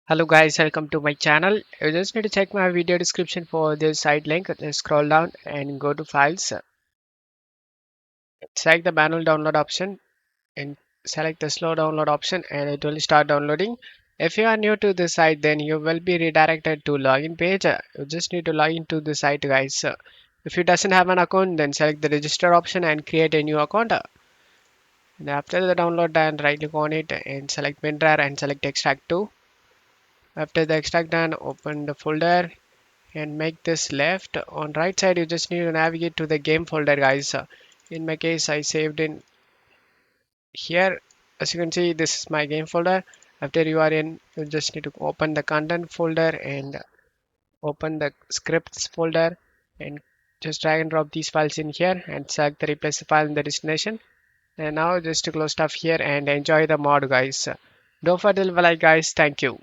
Hello guys, welcome to my channel. You just need to check my video description for this site link. Just scroll down and go to files. Select the manual download option and select the slow download option and it will start downloading. If you are new to this site, then you will be redirected to login page. You just need to log into the site guys. If you doesn't have an account, then select the register option and create a new account. And after the download done, right click on it and select WinRAR and select extract to. After the extract done, open the folder and make this left. On right side you just need to navigate to the game folder guys. In my case I saved in here. As you can see, this is my game folder. After you are in, you just need to open the content folder and open the scripts folder and just drag and drop these files in here and select the replace the file in the destination. And now just to close stuff here and enjoy the mod guys. Don't forget to leave a like guys. Thank you.